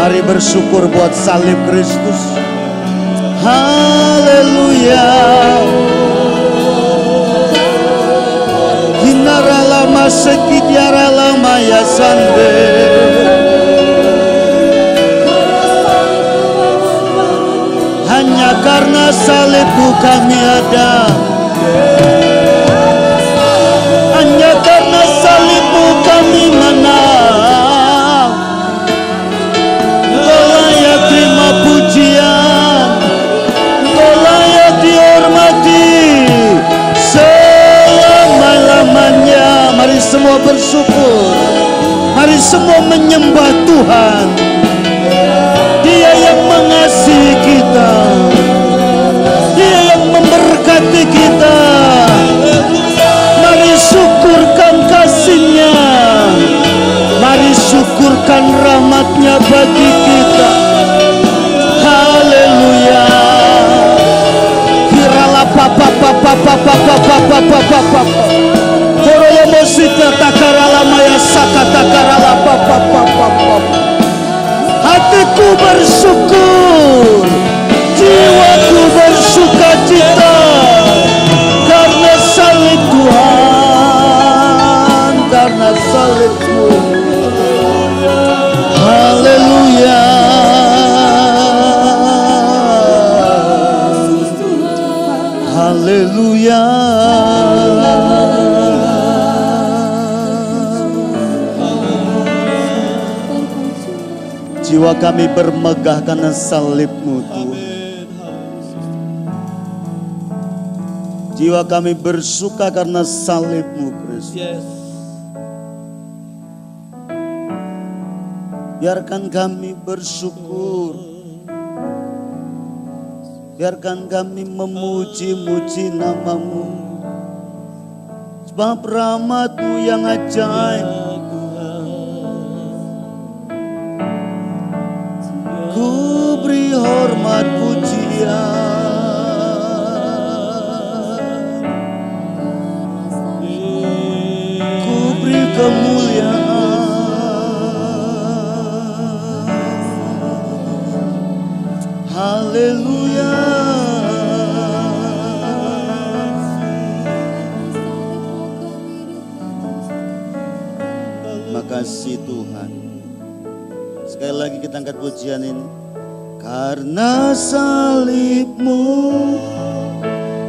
Mari bersyukur buat salib Kristus. Haleluya. Hinara lama sekitiara lama ya sande. Hanya karena salibmu kami ada. Hanya karena salibmu kami menang. Engkau layak terima pujian, Engkau layak dihormati selama-lamanya. Mari semua bersyukur, mari semua menyembah Tuhan. Dia yang mengasihi kita, Dia yang memberkati kita. Mari syukurkan kasih-Nya, mari syukurkan rahmat-Nya bagi kita. Haleluya. Kirala papa papa papa papa papa papa. Koroyo mosita takarala maya saka takarala papa papa papa. Hatiku bersyukur, jiwaku bersukacita karena salib Tuhan, karena salib-Mu. Haleluya. Haleluya. Jiwa kami bermegah karena salib-Mu Tuhan. Jiwa kami bersuka karena salib-Mu Kristus. Biarkan kami bersyukur. Biarkan kami memuji-muji nama-Mu. Sebab rahmat-Mu yang ajaib. Ku beri hormat pujian, ku beri kemuliaan. Haleluya. Makasih Tuhan. Sekali lagi kita angkat pujian ini. Karena salib-Mu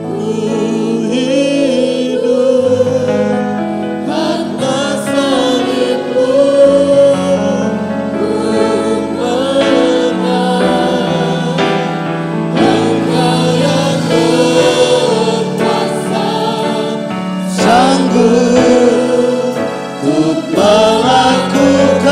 ku hidup, karena salib-Mu ku menang. Engkau yang berkuasa, sanggup untuk melakukan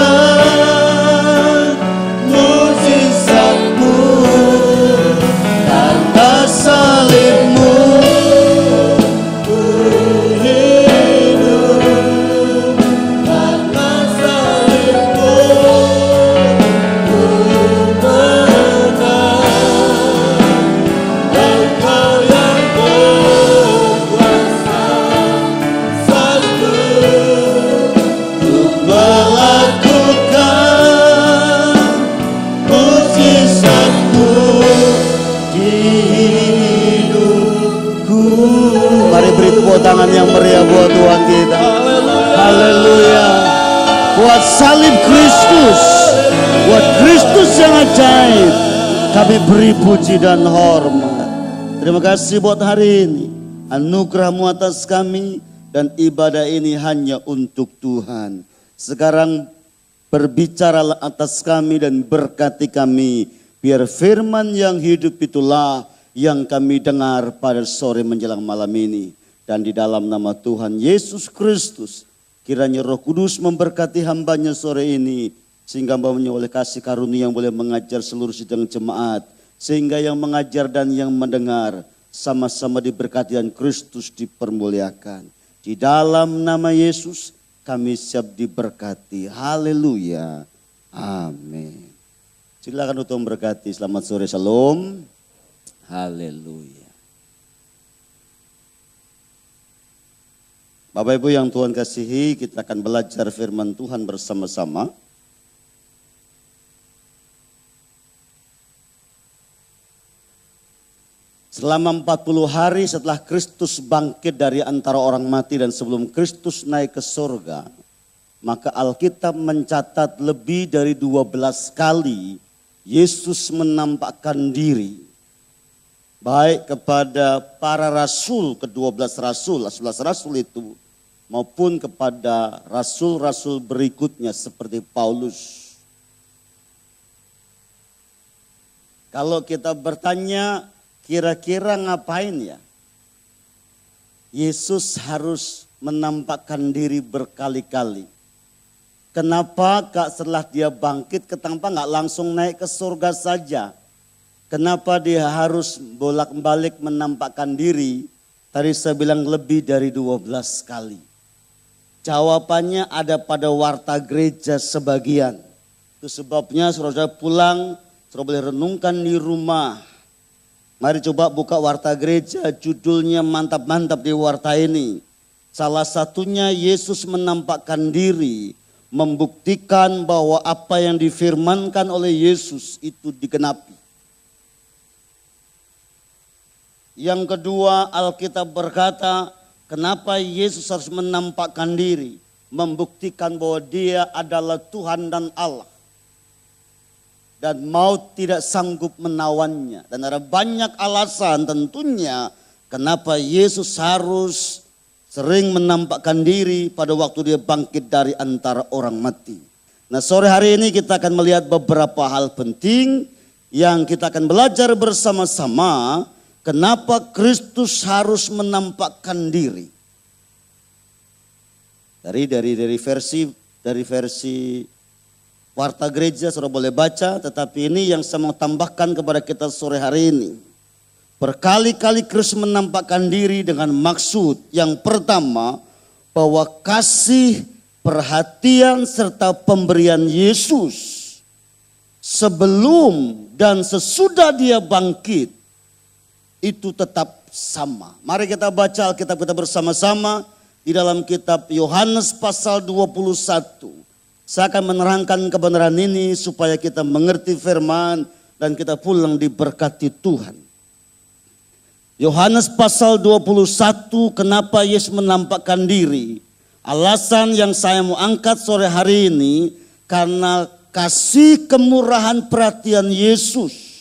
tangan yang meriah buat Tuhan kita. Haleluya. Buat salib Kristus, buat Kristus yang ajaib, kami beri puji dan hormat. Terima kasih buat hari ini. Anugerah-Mu atas kami dan ibadah ini hanya untuk Tuhan. Sekarang berbicaralah atas kami dan berkati kami. Biar firman yang hidup itulah yang kami dengar pada sore menjelang malam ini. Dan di dalam nama Tuhan Yesus Kristus, kiranya Roh Kudus memberkati hamba-Nya sore ini. Sehingga hamba-Nya oleh kasih karunia yang boleh mengajar seluruh sidang jemaat. Sehingga yang mengajar dan yang mendengar sama-sama diberkati dan Kristus dipermuliakan. Di dalam nama Yesus kami siap diberkati. Haleluya. Amin. Silakan untuk memberkati. Selamat sore, shalom. Haleluya. Bapak Ibu yang Tuhan kasihi, kita akan belajar firman Tuhan bersama-sama. Selama 40 hari setelah Kristus bangkit dari antara orang mati dan sebelum Kristus naik ke surga, maka Alkitab mencatat lebih dari 12 kali Yesus menampakkan diri. Baik kepada para rasul, ke-12 rasul, 11 rasul itu, maupun kepada rasul-rasul berikutnya seperti Paulus. Kalau kita bertanya, kira-kira ngapain ya? Yesus harus menampakkan diri berkali-kali. Kenapa setelah dia bangkit, kenapa nggak langsung naik ke surga saja? Kenapa dia harus bolak-balik menampakkan diri? Tadi saya bilang lebih dari 12 kali. Jawabannya ada pada warta gereja sebagian. Itu sebabnya saudara pulang, saudara boleh renungkan di rumah. Mari coba buka warta gereja, judulnya mantap-mantap di warta ini. Salah satunya Yesus menampakkan diri, membuktikan bahwa apa yang difirmankan oleh Yesus itu digenapi. Yang kedua, Alkitab berkata, kenapa Yesus harus menampakkan diri, membuktikan bahwa dia adalah Tuhan dan Allah. Dan maut tidak sanggup menawannya. Dan ada banyak alasan tentunya kenapa Yesus harus sering menampakkan diri pada waktu dia bangkit dari antara orang mati. Nah, sore hari ini kita akan melihat beberapa hal penting yang kita akan belajar bersama-sama. Kenapa Kristus harus menampakkan diri? Dari versi warta gereja saudara boleh baca, tetapi ini yang saya mau tambahkan kepada kita sore hari ini. Berkali-kali Kristus menampakkan diri dengan maksud yang pertama, bahwa kasih, perhatian serta pemberian Yesus sebelum dan sesudah dia bangkit itu tetap sama. Mari kita baca Alkitab kita bersama-sama di dalam kitab Yohanes pasal 21. Saya akan menerangkan kebenaran ini supaya kita mengerti firman dan kita pulang diberkati Tuhan. Yohanes pasal 21, kenapa Yesus menampakkan diri? Alasan yang saya mau angkat sore hari ini karena kasih kemurahan perhatian Yesus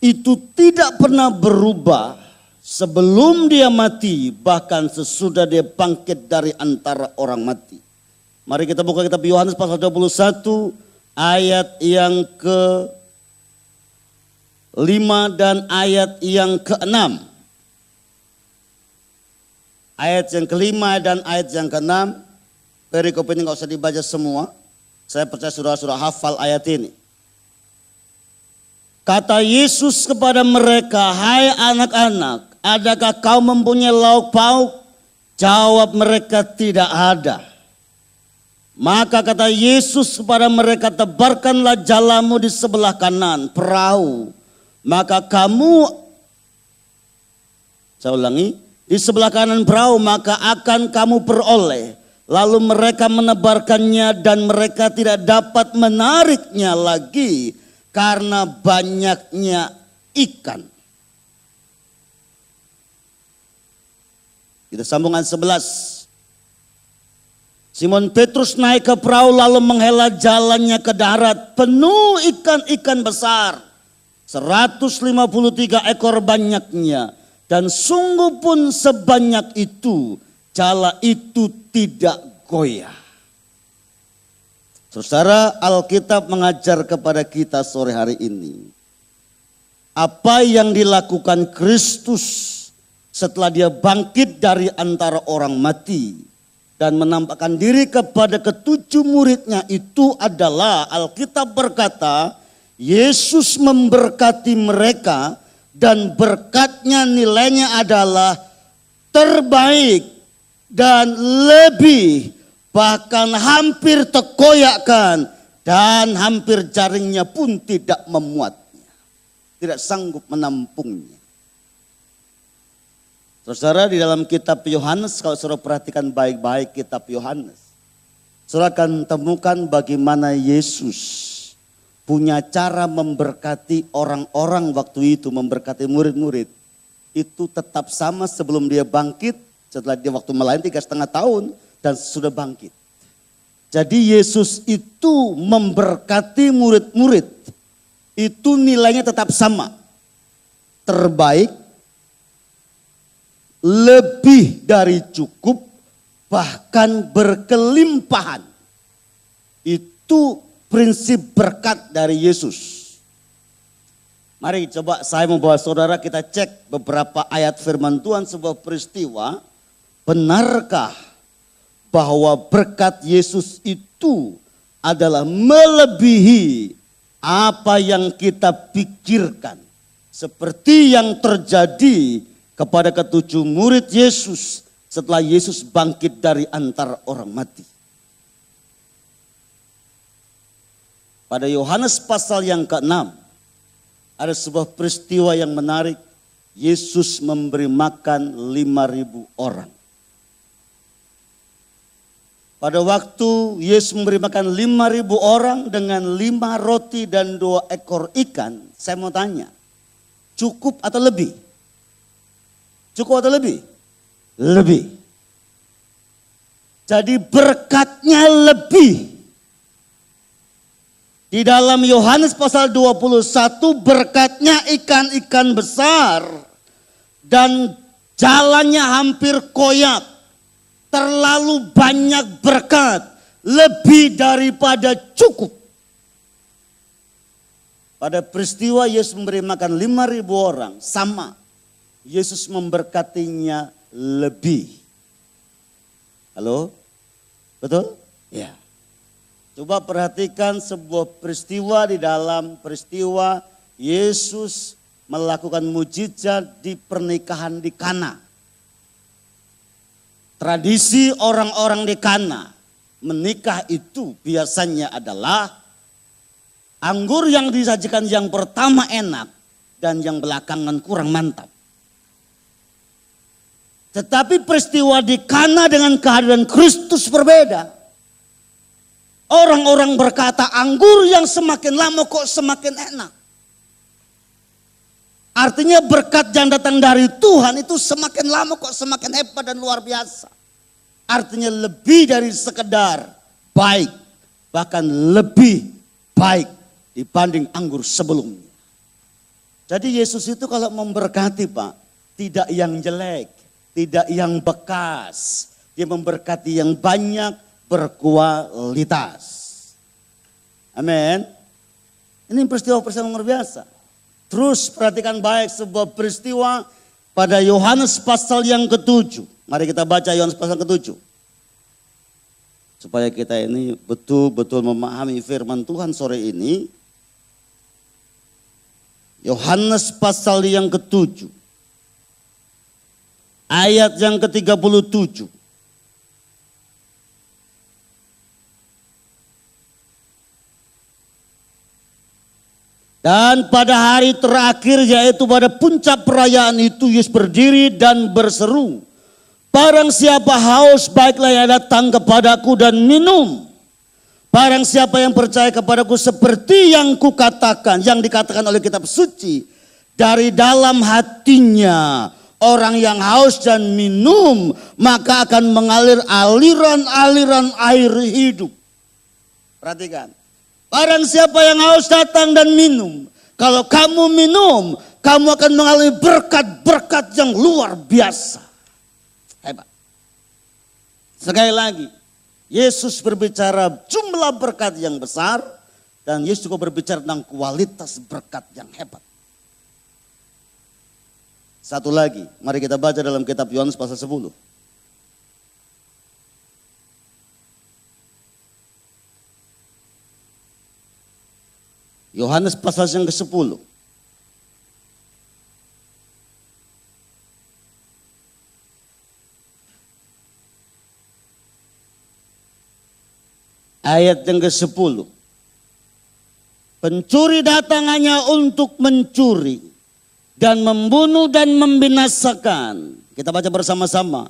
itu tidak pernah berubah sebelum dia mati, bahkan sesudah dia bangkit dari antara orang mati. Mari kita buka kitab Yohanes pasal 21 ayat yang ke-5 dan ayat yang ke-6. Ayat yang ke-5 dan ayat yang ke-6. Perikop ini gak usah dibaca semua. Saya percaya saudara-saudara hafal ayat ini. Kata Yesus kepada mereka, hai anak-anak, adakah kau mempunyai lauk pauk? Jawab mereka, tidak ada. Maka kata Yesus kepada mereka, tebarkanlah jalamu di sebelah kanan perahu. Maka kamu, saya ulangi, di sebelah kanan perahu maka akan kamu peroleh. Lalu mereka menebarkannya dan mereka tidak dapat menariknya lagi karena banyaknya ikan. Kita sambung ayat 11. Simon Petrus naik ke perahu lalu menghela jalannya ke darat. Penuh ikan-ikan besar. 153 ekor banyaknya. Dan sungguh pun sebanyak itu, jala itu tidak goyah. Saudara, Alkitab mengajar kepada kita sore hari ini. Apa yang dilakukan Kristus setelah dia bangkit dari antara orang mati. Dan menampakkan diri kepada ketujuh muridnya itu adalah, Alkitab berkata, Yesus memberkati mereka dan berkatnya nilainya adalah terbaik dan lebih, bahkan hampir terkoyakkan dan hampir jaringnya pun tidak memuatnya. Tidak sanggup menampungnya. Saudara, di dalam kitab Yohanes, kalau saudara perhatikan baik-baik kitab Yohanes, saudara akan temukan bagaimana Yesus punya cara memberkati orang-orang waktu itu, memberkati murid-murid. Itu tetap sama sebelum dia bangkit, setelah dia waktu melayani 3,5 tahun dan sudah bangkit. Jadi Yesus itu memberkati murid-murid. Itu nilainya tetap sama. Terbaik, lebih dari cukup, bahkan berkelimpahan. Itu prinsip berkat dari Yesus. Mari coba saya membawa saudara kita cek beberapa ayat firman Tuhan, sebuah peristiwa. Benarkah bahwa berkat Yesus itu adalah melebihi apa yang kita pikirkan? Seperti yang terjadi kepada ketujuh murid Yesus setelah Yesus bangkit dari antara orang mati. Pada Yohanes pasal yang ke-6 ada sebuah peristiwa yang menarik. Yesus memberi makan 5.000 orang. Pada waktu Yesus memberi makan 5.000 orang dengan 5 roti dan 2 ekor ikan, saya mau tanya, cukup atau lebih? Cukup atau lebih? Lebih. Jadi berkatnya lebih. Di dalam Yohanes pasal 21 berkatnya ikan-ikan besar dan jalannya hampir koyak. Terlalu banyak berkat, lebih daripada cukup. Pada peristiwa Yesus memberi makan 5.000 orang, sama. Yesus memberkatinya lebih. Halo? Betul? Ya. Coba perhatikan sebuah peristiwa di dalam peristiwa Yesus melakukan mujizat di pernikahan di Kana. Tradisi orang-orang di Kana menikah itu biasanya adalah anggur yang disajikan yang pertama enak dan yang belakangan kurang mantap. Tetapi peristiwa di Kana dengan kehadiran Kristus berbeda. Orang-orang berkata anggur yang semakin lama kok semakin enak. Artinya berkat yang datang dari Tuhan itu semakin lama kok semakin hebat dan luar biasa. Artinya lebih dari sekedar baik, bahkan lebih baik dibanding anggur sebelumnya. Jadi Yesus itu kalau memberkati Pak, tidak yang jelek, tidak yang bekas. Dia memberkati yang banyak, berkualitas. Amin. Ini peristiwa-peristiwa luar biasa. Terus perhatikan baik sebuah peristiwa pada Yohanes pasal yang ke-7. Mari kita baca Yohanes pasal ke-7. Supaya kita ini betul-betul memahami firman Tuhan sore ini. Yohanes pasal yang ke-7. Ayat yang ke-37. Dan pada hari terakhir yaitu pada puncak perayaan itu Yesus berdiri dan berseru. Barang siapa haus baiklah ia datang kepadaku dan minum. Barang siapa yang percaya kepadaku seperti yang kukatakan, yang dikatakan oleh kitab suci. Dari dalam hatinya orang yang haus dan minum maka akan mengalir aliran-aliran air hidup. Perhatikan. Barang siapa yang haus datang dan minum. Kalau kamu minum, kamu akan mengalami berkat-berkat yang luar biasa. Hebat. Sekali lagi, Yesus berbicara jumlah berkat yang besar. Dan Yesus juga berbicara tentang kualitas berkat yang hebat. Satu lagi, mari kita baca dalam kitab Yohanes pasal 10. Yohanes pasal yang ke-10. Ayat yang ke-10. Pencuri datang hanya untuk mencuri dan membunuh dan membinasakan. Kita baca bersama-sama.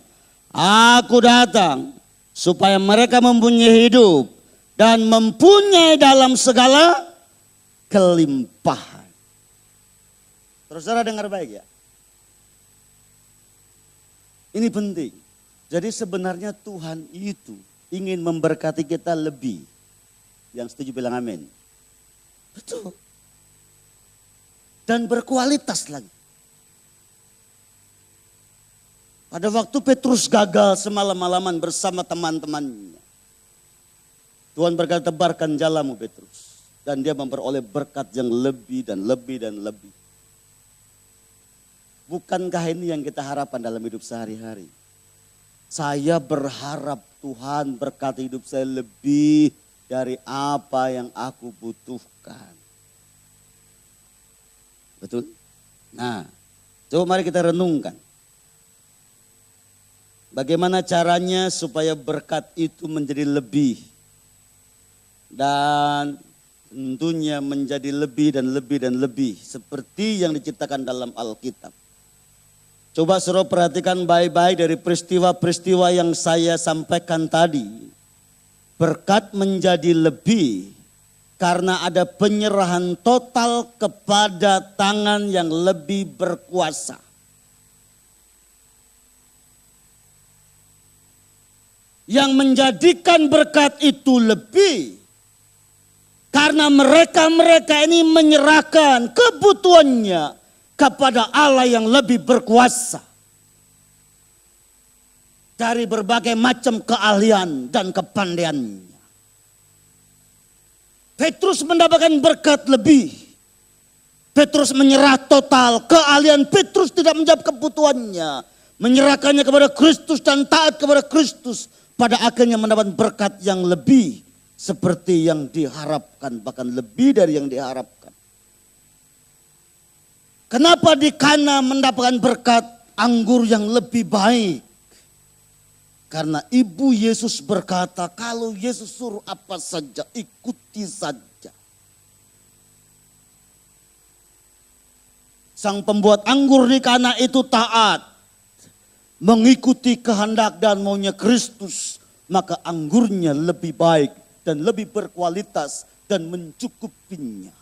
Aku datang supaya mereka mempunyai hidup dan mempunyai dalam segala berkelimpahan. Terus saudara dengar baik ya. Ini penting. Jadi sebenarnya Tuhan itu ingin memberkati kita lebih. Yang setuju bilang amin. Betul. Dan berkualitas lagi. Pada waktu Petrus gagal semalam-malaman bersama teman-temannya. Tuhan berkata, tebarkan jalamu Petrus. Dan dia memperoleh berkat yang lebih dan lebih dan lebih. Bukankah ini yang kita harapkan dalam hidup sehari-hari? Saya berharap Tuhan berkati hidup saya lebih dari apa yang aku butuhkan. Betul? Nah, coba mari kita renungkan. Bagaimana caranya supaya berkat itu menjadi lebih. Dan tentunya menjadi lebih dan lebih dan lebih. Seperti yang diciptakan dalam Alkitab. Coba saudara perhatikan baik-baik dari peristiwa-peristiwa yang saya sampaikan tadi. Berkat menjadi lebih karena ada penyerahan total kepada tangan yang lebih berkuasa. Yang menjadikan berkat itu lebih karena mereka ini menyerahkan kebutuhannya kepada Allah yang lebih berkuasa. Dari berbagai macam keahlian dan kepandaiannya. Petrus mendapatkan berkat lebih. Petrus menyerah total. Keahlian Petrus tidak menjawab kebutuhannya. Menyerahkannya kepada Kristus dan taat kepada Kristus. Pada akhirnya mendapat berkat yang lebih. Seperti yang diharapkan. Bahkan lebih dari yang diharapkan. Kenapa di Kana mendapatkan berkat anggur yang lebih baik? Karena ibu Yesus berkata, kalau Yesus suruh apa saja, ikuti saja. Sang pembuat anggur di Kana itu taat. Mengikuti kehendak dan maunya Kristus. Maka anggurnya lebih baik dan lebih berkualitas dan mencukupinya.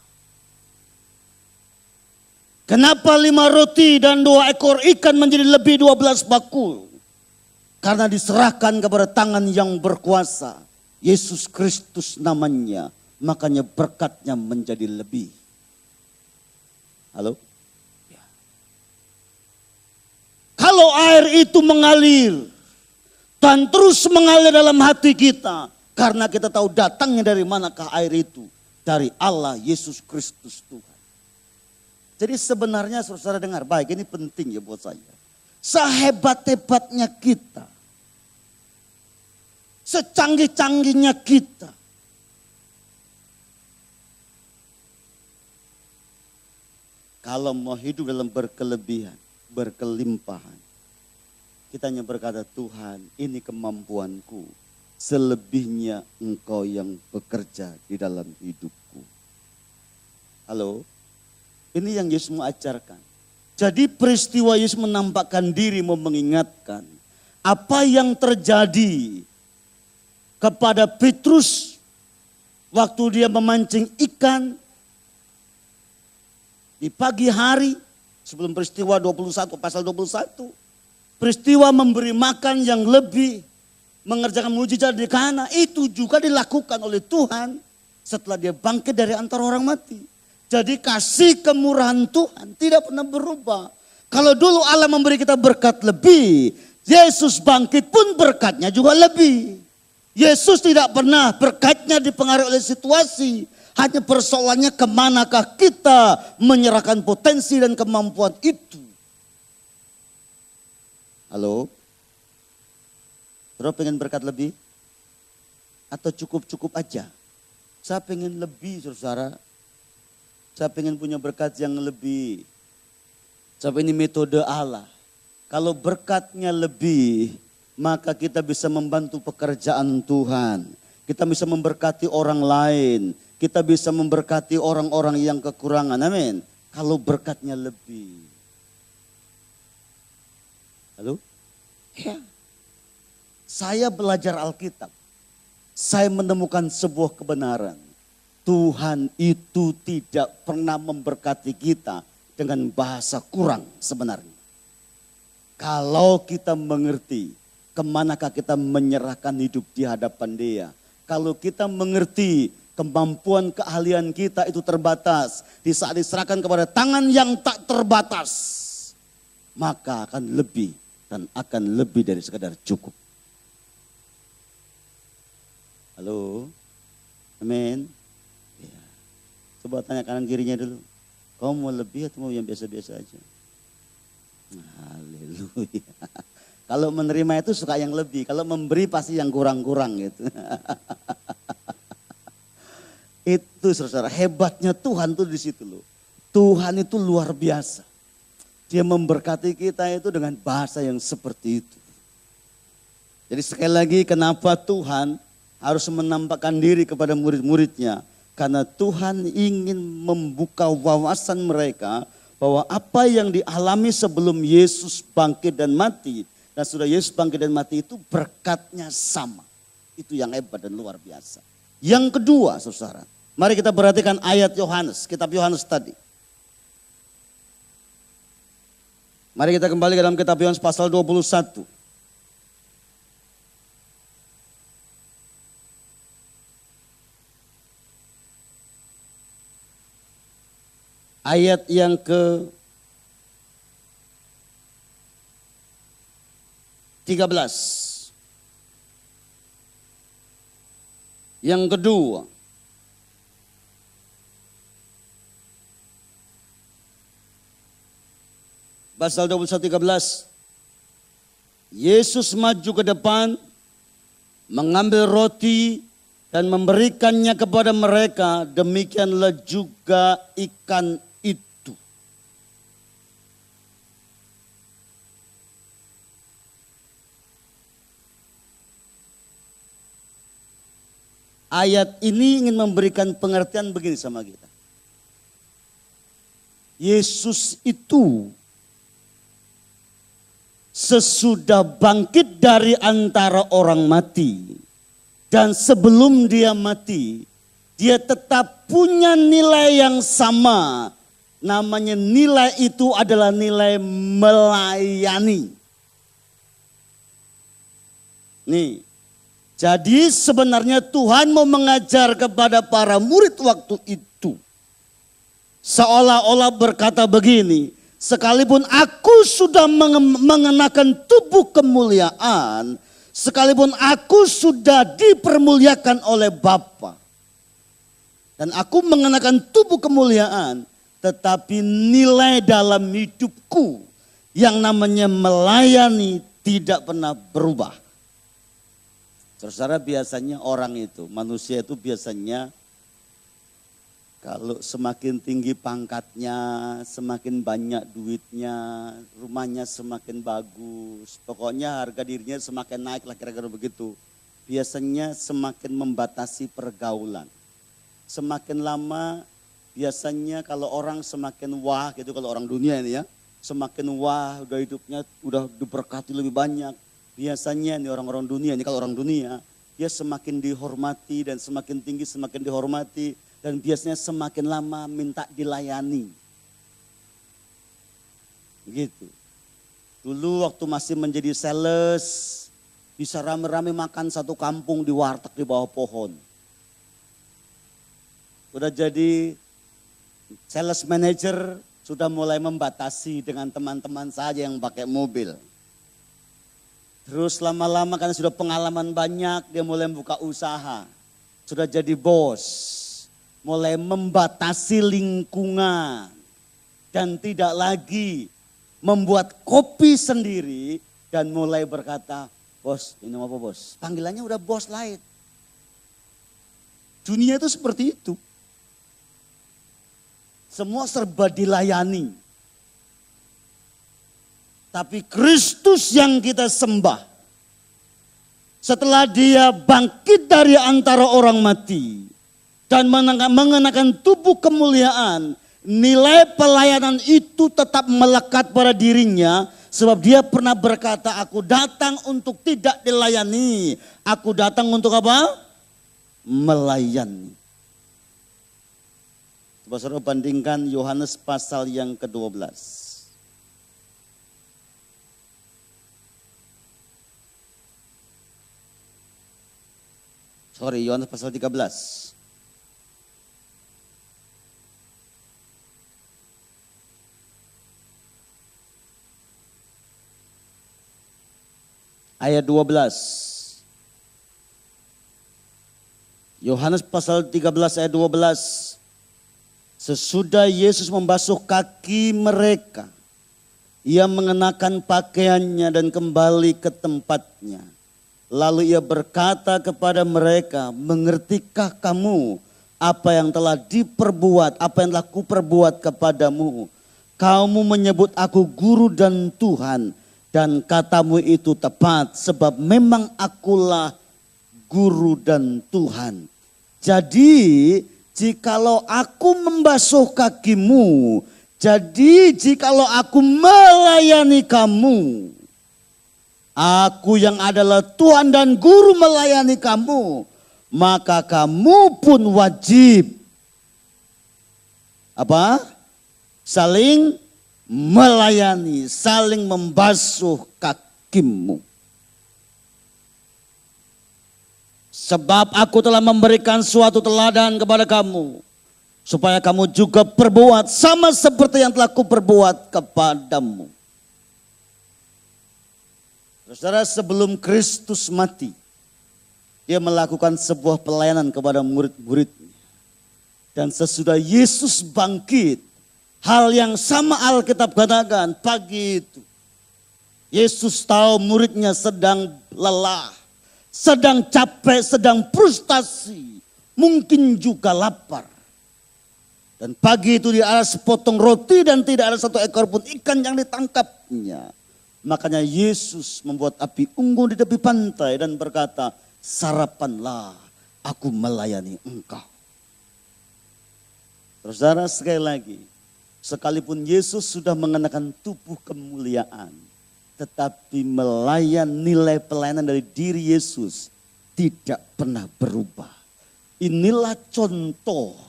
Kenapa 5 roti dan 2 ekor ikan menjadi lebih 12 bakul? Karena diserahkan kepada tangan yang berkuasa. Yesus Kristus namanya. Makanya berkatnya menjadi lebih. Halo? Ya. Kalau air itu mengalir. Dan terus mengalir dalam hati kita. Karena kita tahu datangnya dari manakah air itu. Dari Allah Yesus Kristus Tuhan. Jadi sebenarnya saudara dengar baik, ini penting ya buat saya. Sehebat-hebatnya kita. Secanggih-canggihnya kita. Kalau mau hidup dalam berkelebihan, berkelimpahan. Kita hanya berkata, Tuhan ini kemampuanku. Selebihnya engkau yang bekerja di dalam hidupku. Halo? Ini yang Yesus mau ajarkan. Jadi peristiwa Yesus menampakkan diri, mau mengingatkan. Apa yang terjadi kepada Petrus waktu dia memancing ikan di pagi hari sebelum peristiwa 21, pasal 21. Peristiwa memberi makan yang lebih, mengerjakan mujizat di Kana, itu juga dilakukan oleh Tuhan setelah dia bangkit dari antara orang mati. Jadi kasih kemurahan Tuhan tidak pernah berubah. Kalau dulu Allah memberi kita berkat lebih, Yesus bangkit pun berkatnya juga lebih. Yesus tidak pernah berkatnya dipengaruhi oleh situasi. Hanya persoalannya kemanakah kita menyerahkan potensi dan kemampuan itu. Halo? Saudara pengen berkat lebih? Atau cukup-cukup aja? Saya pengen lebih saudara. Saya pengen punya berkat yang lebih. Sebab ini metode Allah. Kalau berkatnya lebih, maka kita bisa membantu pekerjaan Tuhan. Kita bisa memberkati orang lain. Kita bisa memberkati orang-orang yang kekurangan. Amin. Kalau berkatnya lebih. Halo? Ya. Saya belajar Alkitab. Saya menemukan sebuah kebenaran. Tuhan itu tidak pernah memberkati kita dengan bahasa kurang sebenarnya. Kalau kita mengerti kemanakah kita menyerahkan hidup di hadapan Dia. Kalau kita mengerti kemampuan keahlian kita itu terbatas. Di saat diserahkan kepada tangan yang tak terbatas. Maka akan lebih dan akan lebih dari sekadar cukup. Halo? Amin? Ya. Coba tanya kanan kirinya dulu. Kamu mau lebih atau mau yang biasa-biasa aja? Haleluya. Kalau menerima itu suka yang lebih. Kalau memberi pasti yang kurang-kurang gitu. Itu saudara, hebatnya Tuhan tuh di situ loh. Tuhan itu luar biasa. Dia memberkati kita itu dengan bahasa yang seperti itu. Jadi sekali lagi kenapa Tuhan harus menampakkan diri kepada murid-muridnya. Karena Tuhan ingin membuka wawasan mereka bahwa apa yang dialami sebelum Yesus bangkit dan mati. Dan sudah Yesus bangkit dan mati itu berkatnya sama. Itu yang hebat dan luar biasa. Yang kedua saudara, mari kita perhatikan ayat Yohanes, kitab Yohanes tadi. Mari kita kembali ke dalam kitab Yohanes pasal 21. Ayat yang ke 13. Yang kedua. Pasal 21:13. Yesus maju ke depan, mengambil roti dan memberikannya kepada mereka, demikianlah juga ikan itu. Ayat ini ingin memberikan pengertian begini sama kita. Yesus itu sesudah bangkit dari antara orang mati dan sebelum dia mati, dia tetap punya nilai yang sama. Namanya nilai itu adalah nilai melayani. Nih, jadi sebenarnya Tuhan mau mengajar kepada para murid waktu itu. Seolah-olah berkata begini, sekalipun aku sudah mengenakan tubuh kemuliaan, sekalipun aku sudah dipermuliakan oleh Bapa, dan aku mengenakan tubuh kemuliaan, tetapi nilai dalam hidupku yang namanya melayani tidak pernah berubah. Saudara, biasanya orang itu, manusia itu biasanya kalau semakin tinggi pangkatnya, semakin banyak duitnya, rumahnya semakin bagus, pokoknya harga dirinya semakin naik lah kira-kira begitu. Biasanya semakin membatasi pergaulan. Semakin lama biasanya kalau orang semakin wah gitu, kalau orang dunia ini ya, semakin wah udah hidupnya udah diberkati lebih banyak. Biasanya nih orang-orang dunia, ini kalau orang dunia, dia semakin dihormati dan semakin tinggi semakin dihormati. Dan biasanya semakin lama minta dilayani. Gitu. Dulu waktu masih menjadi sales, bisa rame-rame makan satu kampung di warteg di bawah pohon. Udah jadi sales manager, sudah mulai membatasi dengan teman-teman saja yang pakai mobil. Terus lama-lama karena sudah pengalaman banyak, dia mulai buka usaha. Sudah jadi bos, mulai membatasi lingkungan. Dan tidak lagi membuat kopi sendiri dan mulai berkata, bos ini apa bos? Panggilannya udah bos lain. Dunia itu seperti itu. Semua serba dilayani. Tapi Kristus yang kita sembah, setelah dia bangkit dari antara orang mati dan mengenakan tubuh kemuliaan, nilai pelayanan itu tetap melekat pada dirinya. Sebab dia pernah berkata, aku datang untuk tidak dilayani, aku datang untuk apa? Melayani. Saudara bandingkan Yohanes pasal yang ke-12. Yohanes pasal 13. Ayat 12. Yohanes pasal 13 ayat 12. Sesudah Yesus membasuh kaki mereka, ia mengenakan pakaiannya dan kembali ke tempatnya. Lalu ia berkata kepada mereka, mengertikah kamu apa yang telah diperbuat, apa yang telah kuperbuat kepadamu? Kamu menyebut aku guru dan Tuhan, dan katamu itu tepat, sebab memang akulah guru dan Tuhan. Jadi jikalau aku membasuh kakimu, jadi jikalau aku melayani kamu, aku yang adalah Tuhan dan guru melayani kamu, maka kamu pun wajib apa? Saling melayani, saling membasuh kakimu. Sebab aku telah memberikan suatu teladan kepada kamu, supaya kamu juga perbuat sama seperti yang telah kuperbuat kepadamu. Saudara, sebelum Kristus mati, dia melakukan sebuah pelayanan kepada murid-muridnya. Dan sesudah Yesus bangkit, hal yang sama Alkitab katakan pagi itu. Yesus tahu muridnya sedang lelah, sedang capek, sedang frustasi, mungkin juga lapar. Dan pagi itu dia ada sepotong roti dan tidak ada satu ekor pun ikan yang ditangkapnya. Makanya Yesus membuat api unggun di tepi pantai dan berkata, sarapanlah, aku melayani engkau. Saudara, sekali lagi, sekalipun Yesus sudah mengenakan tubuh kemuliaan, tetapi nilai pelayanan dari diri Yesus tidak pernah berubah. Inilah contoh,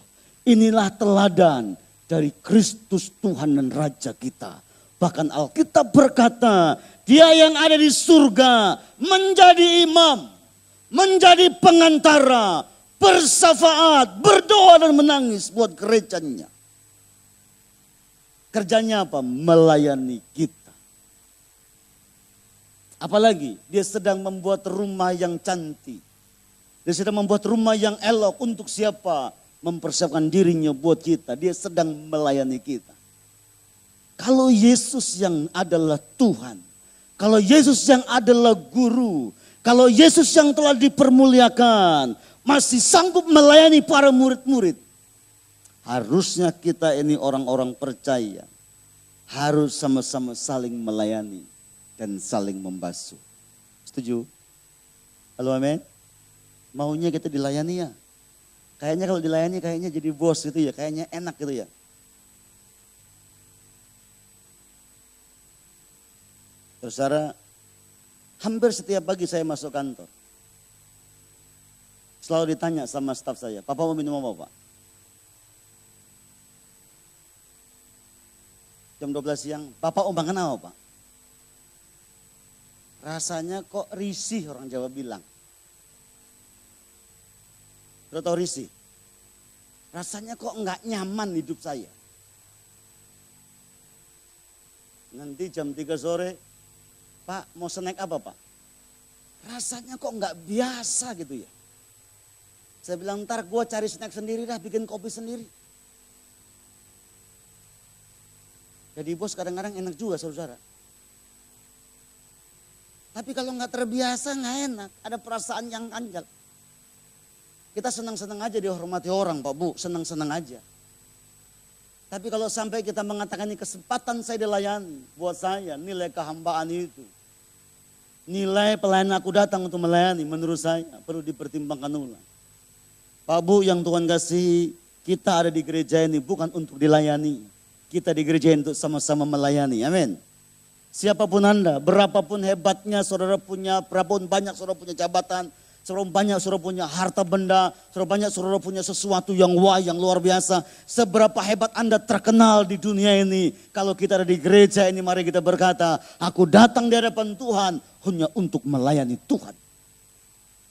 inilah teladan dari Kristus Tuhan dan Raja kita. Bahkan Alkitab berkata, dia yang ada di surga menjadi imam, menjadi pengantara, bersafaat, berdoa dan menangis buat gerejanya. Kerjanya apa? Melayani kita. Apalagi dia sedang membuat rumah yang cantik. Dia sedang membuat rumah yang elok untuk siapa? Mempersiapkan dirinya buat kita. Dia sedang melayani kita. Kalau Yesus yang adalah Tuhan, kalau Yesus yang adalah guru, kalau Yesus yang telah dipermuliakan, masih sanggup melayani para murid-murid. Harusnya kita ini orang-orang percaya, harus sama-sama saling melayani dan saling membasuh. Setuju? Halo, amin? Maunya kita dilayani ya? Kayaknya kalau dilayani kayaknya jadi bos gitu ya, kayaknya enak gitu ya. Terus saudara, hampir setiap pagi saya masuk kantor. Selalu ditanya sama staf saya, Papa mau minum apa Pak? Jam 12 siang, Papa mau makan apa Pak? Rasanya kok risih, orang Jawa bilang. Sudah tahu risih? Rasanya kok enggak nyaman hidup saya. Nanti jam 3 sore, Pak mau snack apa Pak? Rasanya kok enggak biasa gitu ya. Saya bilang ntar gue cari snack sendiri dah, bikin kopi sendiri. Jadi bos kadang-kadang enak juga saudara. Tapi kalau enggak terbiasa enggak enak, ada perasaan yang anjal. Kita senang-senang aja dihormati orang Pak Bu, senang-senang aja. Tapi kalau sampai kita mengatakan ini kesempatan saya dilayani, buat saya nilai kehambaan itu. Nilai pelayanan aku datang untuk melayani, menurut saya perlu dipertimbangkan ulang. Pak Bu yang Tuhan kasih, kita ada di gereja ini bukan untuk dilayani. Kita di gereja ini untuk sama-sama melayani, amin. Siapapun Anda, berapapun hebatnya saudara punya, berapapun banyak saudara punya jabatan, saudara banyak saudara punya harta benda, saudara banyak saudara punya sesuatu yang yang luar biasa. Seberapa hebat Anda terkenal di dunia ini. Kalau kita ada di gereja ini, mari kita berkata, aku datang di hadapan Tuhan hanya untuk melayani Tuhan.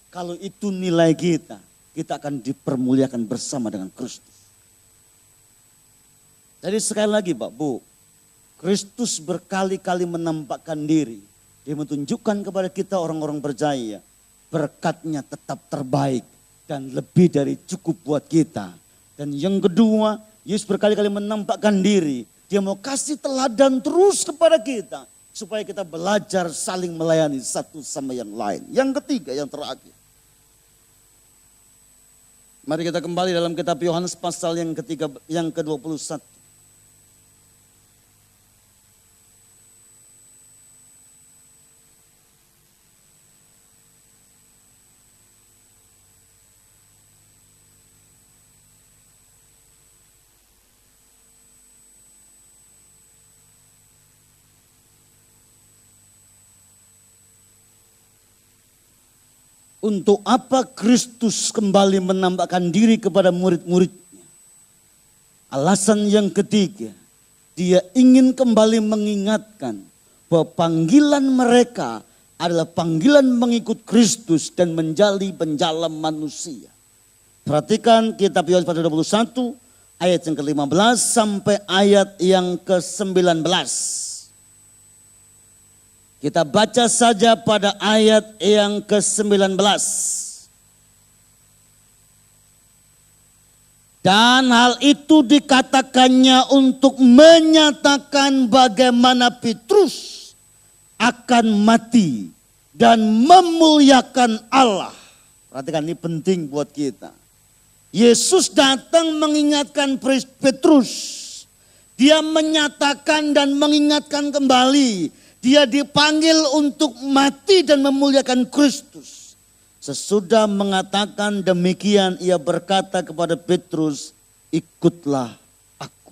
Kalau itu nilai kita akan dipermuliakan bersama dengan Kristus. Jadi sekali lagi Pak, Bu, Kristus berkali-kali menampakkan diri. Dia menunjukkan kepada kita orang-orang percaya, berkatnya tetap terbaik dan lebih dari cukup buat kita. Dan yang kedua, Yesus berkali-kali menampakkan diri. Dia mau kasih teladan terus kepada kita, supaya kita belajar saling melayani satu sama yang lain. Yang ketiga, yang terakhir. Mari kita kembali dalam kitab Yohanes pasal yang ke-21. Untuk apa Kristus kembali menampakkan diri kepada murid-muridnya? Alasan yang ketiga, dia ingin kembali mengingatkan bahwa panggilan mereka adalah panggilan mengikut Kristus dan menjadi penjala manusia. Perhatikan kitab Yohanes pasal 21 ayat yang ke-15 sampai ayat yang ke-19. Kita baca saja pada ayat yang ke-19. Dan hal itu dikatakannya untuk menyatakan bagaimana Petrus akan mati dan memuliakan Allah. Perhatikan, ini penting buat kita. Yesus datang mengingatkan Petrus. Dia menyatakan dan mengingatkan kembali. Dia dipanggil untuk mati dan memuliakan Kristus. Sesudah mengatakan demikian, ia berkata kepada Petrus, ikutlah aku.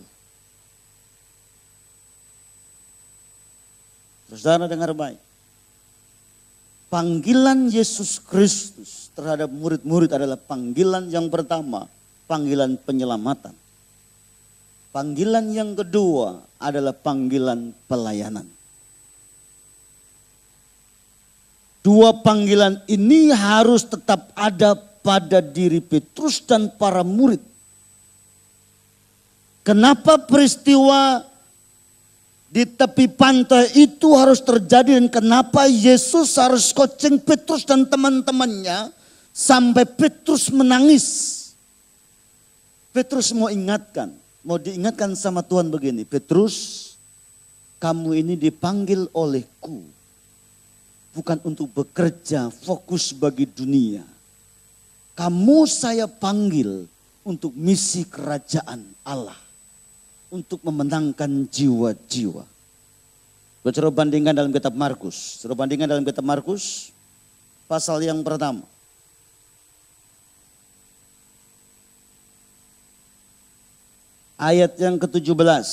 Saudara dengar baik. Panggilan Yesus Kristus terhadap murid-murid adalah panggilan yang pertama, panggilan penyelamatan. Panggilan yang kedua adalah panggilan pelayanan. Dua panggilan ini harus tetap ada pada diri Petrus dan para murid. Kenapa peristiwa di tepi pantai itu harus terjadi dan kenapa Yesus harus coaching Petrus dan teman-temannya sampai Petrus menangis. Petrus mau diingatkan sama Tuhan begini, Petrus, kamu ini dipanggil olehku. Bukan untuk bekerja fokus bagi dunia. Kamu saya panggil untuk misi kerajaan Allah. Untuk memenangkan jiwa-jiwa. Saudara bandingkan dalam kitab Markus. Saudara bandingkan dalam kitab Markus. Pasal yang pertama. Ayat yang ke-17.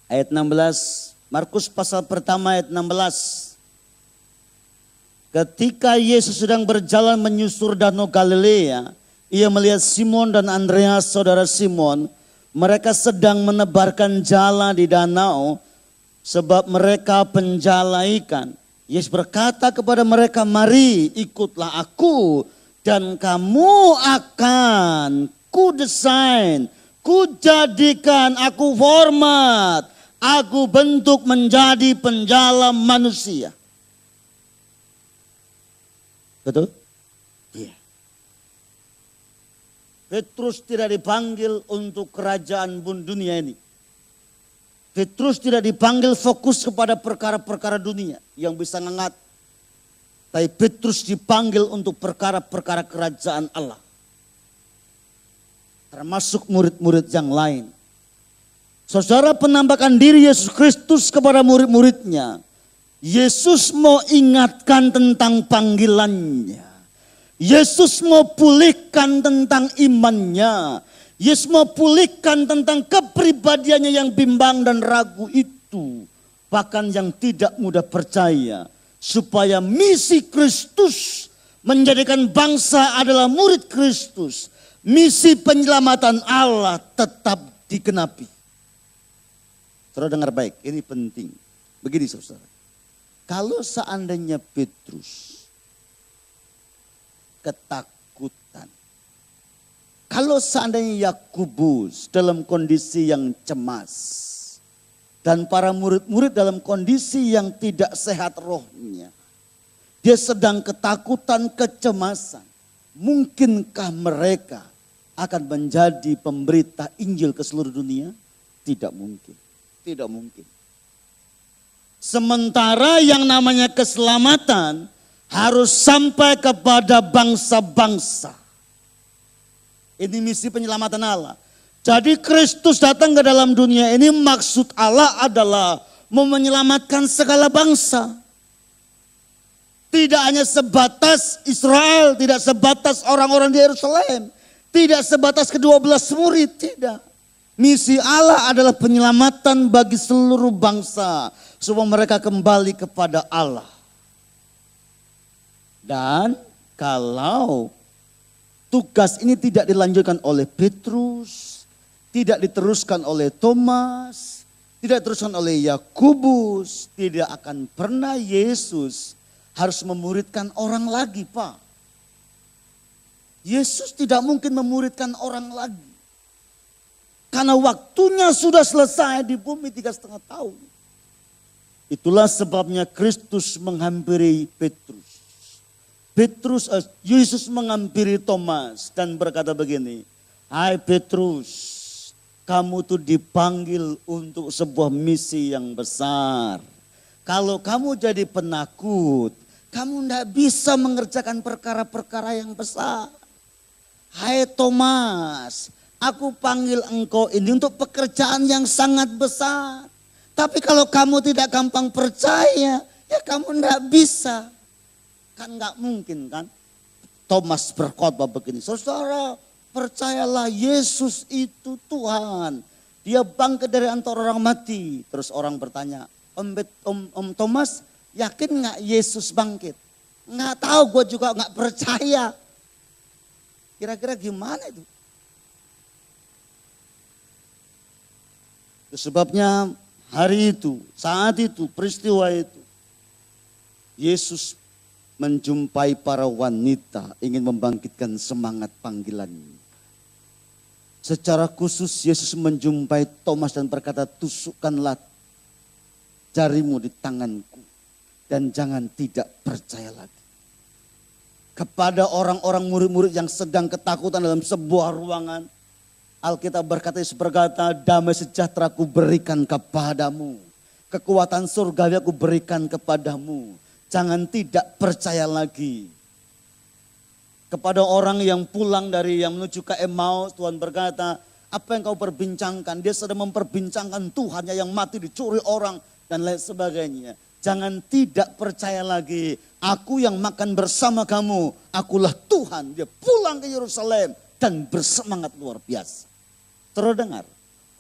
Ayat 16, Markus pasal pertama ayat 16. Ketika Yesus sedang berjalan menyusur danau Galilea, ia melihat Simon dan Andreas saudara Simon. Mereka sedang menebarkan jala di danau sebab mereka penjala ikan. Yesus berkata kepada mereka, mari ikutlah aku dan kamu akan kudesain, kujadikan, aku format. Aku bentuk menjadi penjala manusia. Betul? Iya. Petrus tidak dipanggil untuk kerajaan dunia ini. Petrus tidak dipanggil fokus kepada perkara-perkara dunia yang bisa ngengat. Tapi Petrus dipanggil untuk perkara-perkara kerajaan Allah. Termasuk murid-murid yang lain. Saudara, penampakan diri Yesus Kristus kepada murid-muridnya. Yesus mau ingatkan tentang panggilannya. Yesus mau pulihkan tentang imannya. Yesus mau pulihkan tentang kepribadiannya yang bimbang dan ragu itu. Bahkan yang tidak mudah percaya. Supaya misi Kristus menjadikan bangsa adalah murid Kristus. Misi penyelamatan Allah tetap digenapi. Saudara dengar baik, ini penting. Begini saudara. Kalau seandainya Petrus ketakutan. Kalau seandainya Yakobus dalam kondisi yang cemas. Dan para murid-murid dalam kondisi yang tidak sehat rohnya. Dia sedang ketakutan, kecemasan. Mungkinkah mereka akan menjadi pemberita Injil ke seluruh dunia? Tidak mungkin. Tidak mungkin. Sementara yang namanya keselamatan harus sampai kepada bangsa-bangsa. Ini misi penyelamatan Allah. Jadi Kristus datang ke dalam dunia ini maksud Allah adalah mau menyelamatkan segala bangsa. Tidak hanya sebatas Israel, tidak sebatas orang-orang di Yerusalem. Tidak sebatas ke-12 murid, tidak. Misi Allah adalah penyelamatan bagi seluruh bangsa. Supaya mereka kembali kepada Allah. Dan kalau tugas ini tidak dilanjutkan oleh Petrus, tidak diteruskan oleh Thomas, tidak diteruskan oleh Yakobus, tidak akan pernah Yesus harus memuridkan orang lagi, Pak. Yesus tidak mungkin memuridkan orang lagi. Karena waktunya sudah selesai di bumi 3,5 tahun. Itulah sebabnya Kristus menghampiri Petrus. Yesus menghampiri Thomas dan berkata begini, "Hai Petrus, kamu tuh dipanggil untuk sebuah misi yang besar. Kalau kamu jadi penakut, kamu tidak bisa mengerjakan perkara-perkara yang besar. Hai Thomas, aku panggil engkau ini untuk pekerjaan yang sangat besar. Tapi kalau kamu tidak gampang percaya, ya kamu tidak bisa." Kan nggak mungkin kan. Thomas berkhotbah begini, "Saudara, percayalah Yesus itu Tuhan. Dia bangkit dari antara orang mati." Terus orang bertanya, Om Thomas, yakin nggak Yesus bangkit? Nggak tahu, gue juga nggak percaya. Kira-kira gimana itu? Itu sebabnya hari itu, saat itu, peristiwa itu, Yesus menjumpai para wanita ingin membangkitkan semangat panggilannya. Secara khusus Yesus menjumpai Thomas dan berkata, "Tusukkanlah jarimu di tanganku dan jangan tidak percaya lagi." Kepada orang-orang murid-murid yang sedang ketakutan dalam sebuah ruangan, Alkitab berkata, Yesus berkata, "Damai sejahtera ku berikan kepadamu. Kekuatan surgawi aku berikan kepadamu. Jangan tidak percaya lagi." Kepada orang yang pulang dari yang menuju ke Emmaus, Tuhan berkata, "Apa yang kau perbincangkan?" Dia sedang memperbincangkan Tuhannya yang mati dicuri orang dan lain sebagainya. Jangan tidak percaya lagi. Aku yang makan bersama kamu, akulah Tuhan. Dia pulang ke Yerusalem dan bersemangat luar biasa. Terdengar,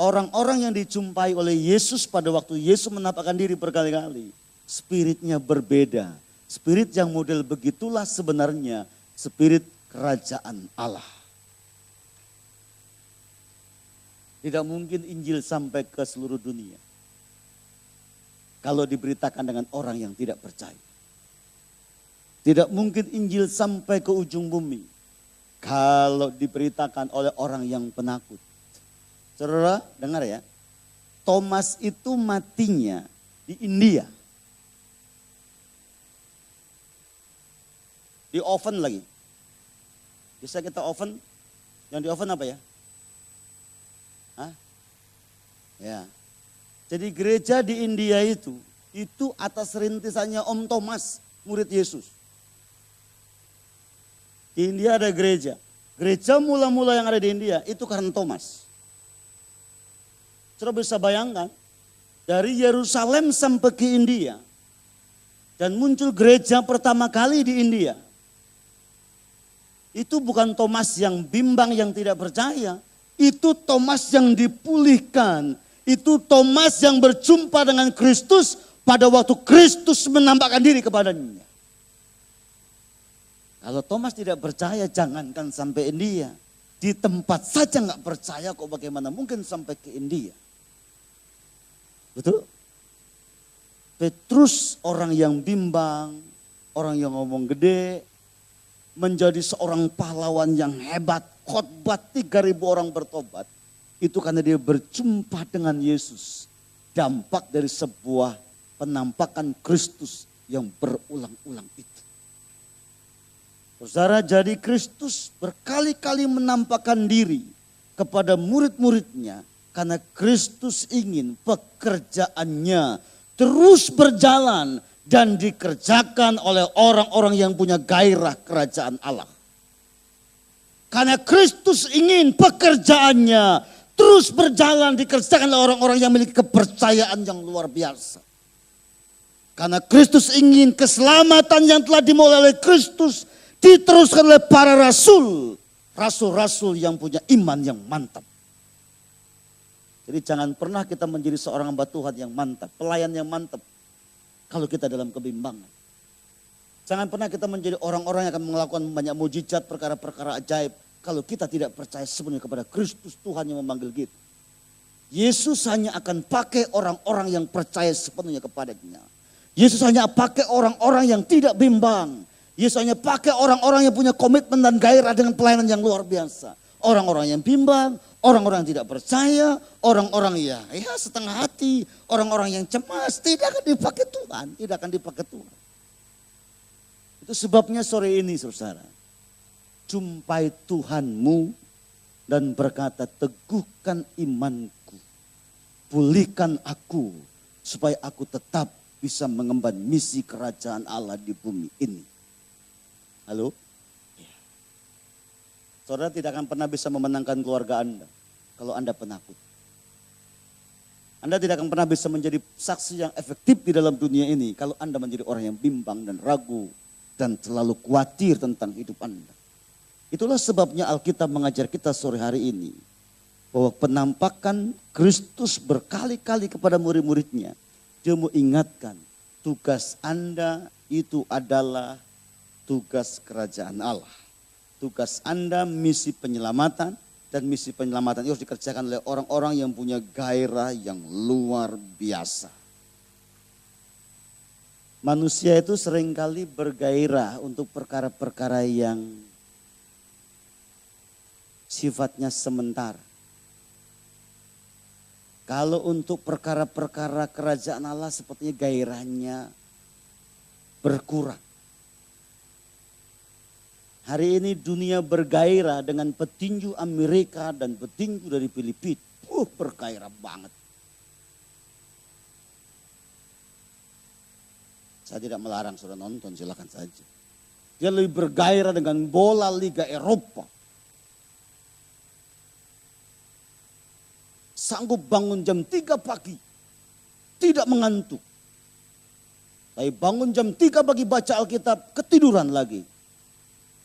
orang-orang yang dijumpai oleh Yesus pada waktu Yesus menampakkan diri berkali-kali, spiritnya berbeda. Spirit yang model begitulah sebenarnya spirit kerajaan Allah. Tidak mungkin Injil sampai ke seluruh dunia kalau diberitakan dengan orang yang tidak percaya. Tidak mungkin Injil sampai ke ujung bumi kalau diberitakan oleh orang yang penakut. Saudara, dengar ya. Thomas itu matinya di India. Di oven lagi. Bisa kita oven? Yang di oven apa ya? Hah? Ya. Jadi gereja di India itu atas rintisannya Om Thomas, murid Yesus. Di India ada gereja. Gereja mula-mula yang ada di India itu karena Thomas. Saudara bisa bayangkan, dari Yerusalem sampai ke India. Dan muncul gereja pertama kali di India. Itu bukan Thomas yang bimbang, yang tidak percaya. Itu Thomas yang dipulihkan. Itu Thomas yang berjumpa dengan Kristus pada waktu Kristus menampakkan diri kepadanya. Kalau Thomas tidak percaya, jangankan sampai India. Di tempat saja nggak percaya, kok bagaimana mungkin sampai ke India. Betul? Petrus orang yang bimbang, orang yang ngomong gede, menjadi seorang pahlawan yang hebat, khotbah 3.000 orang bertobat. Itu karena dia berjumpa dengan Yesus. Dampak dari sebuah penampakan Kristus yang berulang-ulang itu. Saudara, jadi Kristus berkali-kali menampakkan diri kepada murid-muridnya. Karena Kristus ingin pekerjaannya terus berjalan dan dikerjakan oleh orang-orang yang punya gairah kerajaan Allah. Karena Kristus ingin pekerjaannya terus berjalan dikerjakan oleh orang-orang yang memiliki kepercayaan yang luar biasa. Karena Kristus ingin keselamatan yang telah dimulai oleh Kristus diteruskan oleh para rasul. Rasul-rasul yang punya iman yang mantap. Jadi jangan pernah kita menjadi seorang hamba Tuhan yang mantap, pelayan yang mantap. Kalau kita dalam kebimbangan. Jangan pernah kita menjadi orang-orang yang akan melakukan banyak mujizat, perkara-perkara ajaib. Kalau kita tidak percaya sepenuhnya kepada Kristus Tuhan yang memanggil kita. Yesus hanya akan pakai orang-orang yang percaya sepenuhnya kepadanya. Yesus hanya pakai orang-orang yang tidak bimbang. Yesus hanya pakai orang-orang yang punya komitmen dan gairah dengan pelayanan yang luar biasa. Orang-orang yang bimbang, orang-orang yang tidak percaya, orang-orang ya setengah hati, orang-orang yang cemas, tidak akan dipakai Tuhan, tidak akan dipakai Tuhan. Itu sebabnya sore ini saudara, jumpai Tuhanmu dan berkata, teguhkan imanku, pulihkan aku supaya aku tetap bisa mengemban misi kerajaan Allah di bumi ini. Halo? Ya. Saudara tidak akan pernah bisa memenangkan keluarga Anda kalau Anda penakut. Anda tidak akan pernah bisa menjadi saksi yang efektif di dalam dunia ini kalau Anda menjadi orang yang bimbang dan ragu dan selalu khawatir tentang hidup Anda. Itulah sebabnya Alkitab mengajar kita sore hari ini bahwa penampakan Kristus berkali-kali kepada murid-muridnya. Dia mau ingatkan tugas Anda itu adalah tugas kerajaan Allah. Tugas Anda misi penyelamatan dan misi penyelamatan itu harus dikerjakan oleh orang-orang yang punya gairah yang luar biasa. Manusia itu seringkali bergairah untuk perkara-perkara yang sifatnya sementara. Kalau untuk perkara-perkara kerajaan Allah sepertinya gairahnya berkurang. Hari ini dunia bergairah dengan petinju Amerika dan petinju dari Filipina. Bergairah banget. Saya tidak melarang saudara nonton, silakan saja. Dia lebih bergairah dengan bola Liga Eropa. Sanggup bangun jam 3 pagi. Tidak mengantuk. Tapi bangun jam 3 pagi baca Alkitab, ketiduran lagi.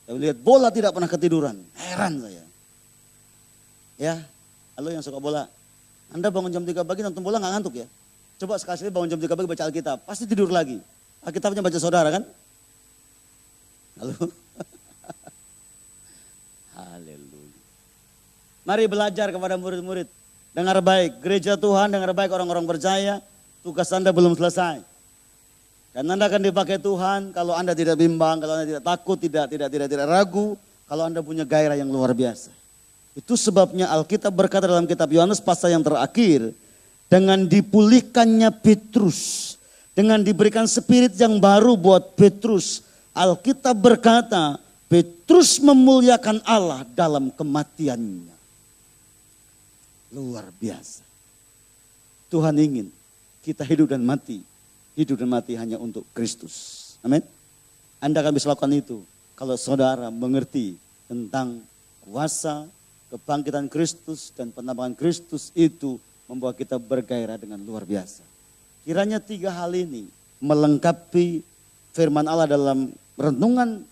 Saya lihat bola tidak pernah ketiduran. Heran saya. Ya, halo yang suka bola. Anda bangun jam 3 pagi nonton bola gak ngantuk ya? Coba sekali bangun jam 3 pagi baca Alkitab. Pasti tidur lagi. Alkitabnya baca saudara kan? Halo. Haleluya. Mari belajar kepada murid-murid. Dengar baik, gereja Tuhan, dengar baik orang-orang percaya, tugas Anda belum selesai. Dan Anda akan dipakai Tuhan kalau Anda tidak bimbang, kalau Anda tidak takut, tidak ragu, kalau Anda punya gairah yang luar biasa. Itu sebabnya Alkitab berkata dalam kitab Yohanes pasal yang terakhir, dengan dipulihkannya Petrus, dengan diberikan spirit yang baru buat Petrus, Alkitab berkata, Petrus memuliakan Allah dalam kematiannya. Luar biasa. Tuhan ingin kita hidup dan mati hanya untuk Kristus. Amin. Anda akan bisa lakukan itu kalau saudara mengerti tentang kuasa kebangkitan Kristus dan penambahan Kristus itu membawa kita bergairah dengan luar biasa. Kiranya 3 hal ini melengkapi firman Allah dalam renungan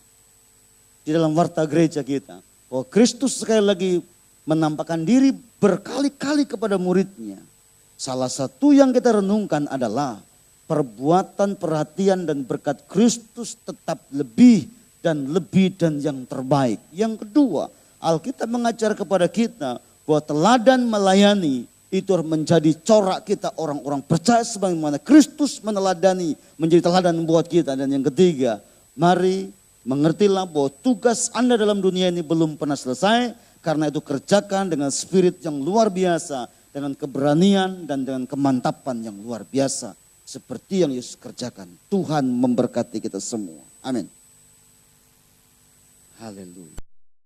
di dalam warta gereja kita. Bahwa Kristus sekali lagi menampakkan diri berkali-kali kepada muridnya. Salah satu yang kita renungkan adalah perbuatan, perhatian dan berkat Kristus tetap lebih dan yang terbaik. Yang kedua, Alkitab mengajar kepada kita bahwa teladan melayani itu menjadi corak kita orang-orang percaya sebagaimana Kristus meneladani, menjadi teladan buat kita. Dan yang ketiga, mari mengertilah bahwa tugas Anda dalam dunia ini belum pernah selesai. Karena itu kerjakan dengan spirit yang luar biasa, dengan keberanian dan dengan kemantapan yang luar biasa. Seperti yang Yesus kerjakan. Tuhan memberkati kita semua. Amin. Haleluya.